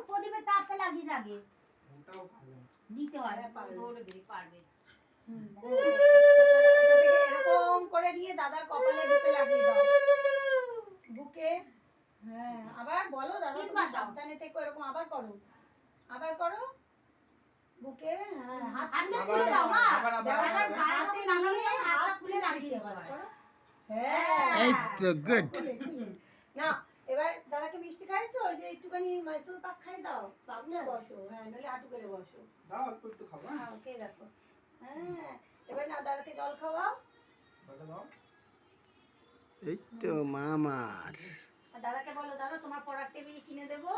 প্রদীপের তাপটা লাগিয়ে লাগে ওটাও ভালো দিতে হয় পারবে এরকম করে নিয়ে দাদার কপালে বুকে লাগিয়ে দাও বুকে। হ্যাঁ আবার বলো দাদা তুমি সাবধানে থেকো, এরকম আবার করো বুকে। হ্যাঁ হাতটা খুলে দাও মা, হাতে লাগিয়ে হাতটা খুলে লাগিয়ে দাও। হ্যাঁ এই তো গুড। না এবার দাদাকে মিষ্টি খাইছো, ওই যে একটুখানি মৈসুর পাক খাই দাও, পাকলে বসো। হ্যাঁ নইলে হাঁটু করে বসো, দাও অল্প একটু খাবো। হ্যাঁ ওকে দেখো। হ্যাঁ এবার না দাদাকে জল খাওয়াও। এই তো মামার। আর দাদাকে বলো দাদা তোমার পড়ার টেবিল কিনে দেবো,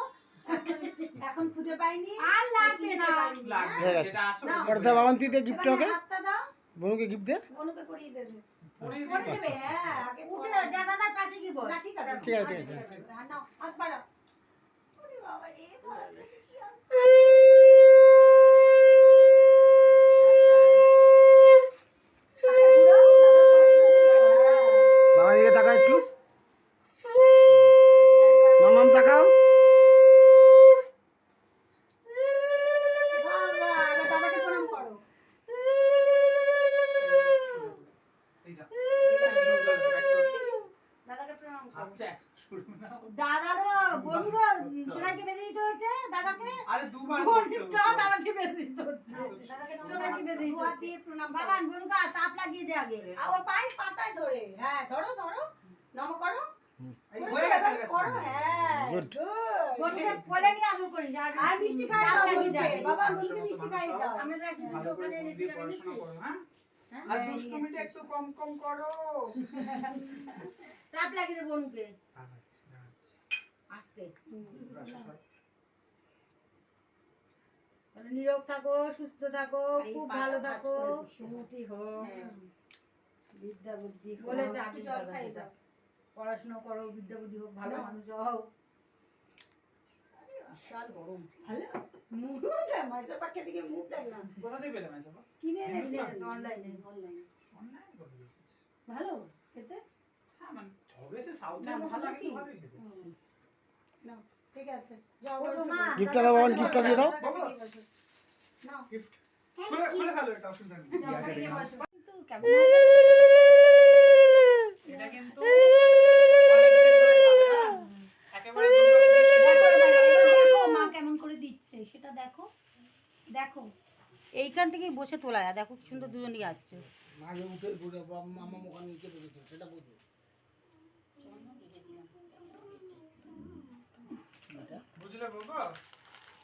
এখন খুঁজে পাইনি আর লাগবে না হয়ে গেছে। পড়তে বাবান তুই দে গিফট ওকে, হাতটা দাও, বনুকে গিফট দে। বনুকে পরিয়ে দেবে, পরিয়ে পরিয়ে দেবে। হ্যাঁ আগে উঠে পড়া যা দাদার পাশে কি বল না ঠিক আছে ঠিক আছে, ঠিক আছে। হ্যাঁ নাও হাত বাড়াও। ওরে বাবা রে পড়াতে কি আসছে। বাবার দিকে তাকাও একটু, মামাম তাকাও। দাদাকে প্রণাম করো। এই যা দাদাকে প্রণাম করো। আচ্ছা শুরু না দাদারও বন্ধুরও সোনাইকে বেঁধে দিতে হয়েছে দাদাকে আরে দুবার বন্ধুটাও দাদাকে বেঁধে দিতে হচ্ছে দাদাকে সোনাইকে বেঁধে দিতে দু হাত হচ্ছে দিয়ে প্রণাম করো। বাবান বন্ধুকে তাপ লাগিয়ে দে আগে আবার পায়ের পাতায় ধরে। হ্যাঁ ধরো নম করো, এই হয়ে গেছে করো। হ্যাঁ Good. বন্ধুকে কোলে নিয়ে আদর করিস আর মিষ্টি খাই দাও বলুকে, বাবা বলুকে মিষ্টি খাই দাও। আমরা রাখি ভালো করে ওখানে মন দিয়ে পড়াশোনা করো। হ্যাঁ আর দুষ্টুমিটা একটু কম কম করো। তাপ লাগিয়ে দে বন্ধুকে আচ্ছা আস্তে আচ্ছা নিরোগ থাকো, সুস্থ থাকো, আর এই খুব পাটা ভালো ভাঁজ থাকো, করে বসো। সুমতি হোক, হ্যাঁ। বিদ্যা বুদ্ধি হোক, বলেছে একটু জল খাই দাও। পড়াশোনা করো, বিদ্যা বুদ্ধি হোক, ভালো মানুষ হও। বিশাল গরম। ভালো মুখ দেখ, ময়সা পাখি থেকে মুখ দেখ না। কোথা থেকে পেলে মাইসা বা কিনে এনেছি অনলাইনে অনলাইনে। অনলাইন করে দিয়েছে। ভালো খেতে। হ্যাঁ মানে হবে সে সাউথের না, মতো ভালো লাগে কি? তো ভালোই খেতে। নাও ঠিক আছে যাও ওঠো মা। গিফটটা দাও বাবান, গিফটটা দিয়ে দাও। নাও গিফট খুলে খুলে ফেলো, এটা অসুবিধা নেই। যাও আগে খেয়ে দেখে নাও। বসো। কিন্তু কেমন এটা কিন্তু অনেকদিন ধরে খাবে, হ্যাঁ? একেবারে দেখো এবার দেখো মা কেমন করে দিচ্ছে সেটা দেখো দেখো। এইখান থেকেই বসে তোলা যায়, দেখো কি সুন্দর দুজনই আসছে। মাঝে উঠে ঘুরে মামা ওখানে নিচে বসেছে, সেটা বুঝো। বুঝলে বাবা,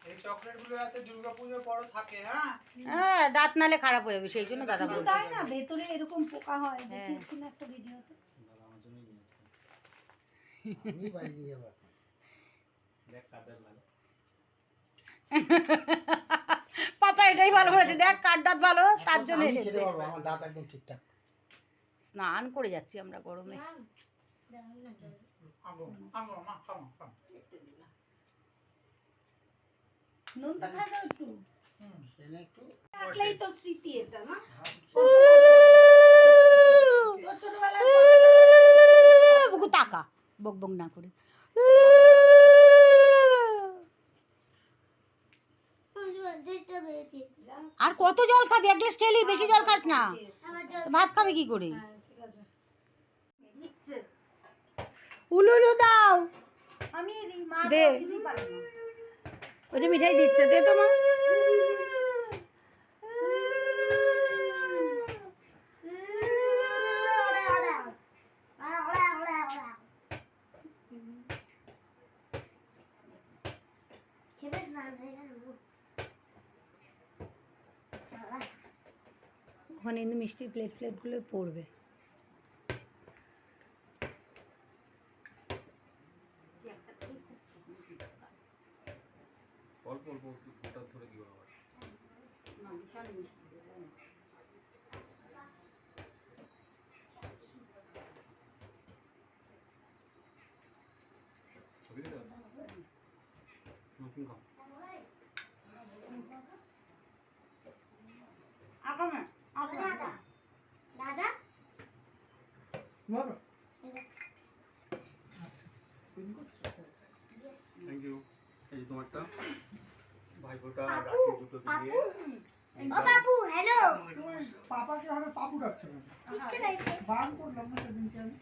এই চকলেটগুলো আছে দুর্গাপূজার পরও থাকে। হ্যাঁ হ্যাঁ দাঁত নালে খারাপ হয়ে যাবে, সেই জন্য দাদা শুধু বলছে। তাই না ভেতরে এরকম পোকা হয়, দেখিয়েছিল একটা ভিডিওতে। আমি বাড়ি দিয়ে যাবো এখন। দেখ কাদের ভালো। পাপা এটাই ভালো করেছে, দেখ কার দাঁত ভালো, তার জন্য আমি এনেছে। খেতে পারবো, আমার দাঁত একদম ঠিকঠাক। স্নান করে যাচ্ছি আমরা গরমে। আঙ্গো আঙ্গো মা খাও খাও। নুনটা খাই দাও একটু, এনে একটু থাকলেই তো স্মৃতি এটা না। তোর ছোটবেলায় বুকু টাকা বক বক না করে। আর কত জল খাবি, এক গ্লাস খেলি, বেশি জল খাস না, ভাত খাবি কি করে? হ্যাঁ ঠিক আছে নিচ্ছে। উলুলু দাও, আমি মা দে। কিছুই পারে না। ওই যে মিঠাই দিচ্ছে, দে তো মা। ওখানে কিন্তু মিষ্টির প্লেটগুলো পড়বে। অল্প অল্প ওটা ধরে দিও আবার। না বিশাল মিষ্টি। ছবি দাও। নতুন খাও। আকামে দাদা দাদা বাবা আচ্ছা স্পিন করছো। Thank you. এই যে তোমারটা ভাইফোঁটা রাখি দুটো দিয়ে ও বাবু হ্যালো পাপাকে হঠাৎ পাপু ডাকছে না আহা, বান করলাম না সেদিনকে আমি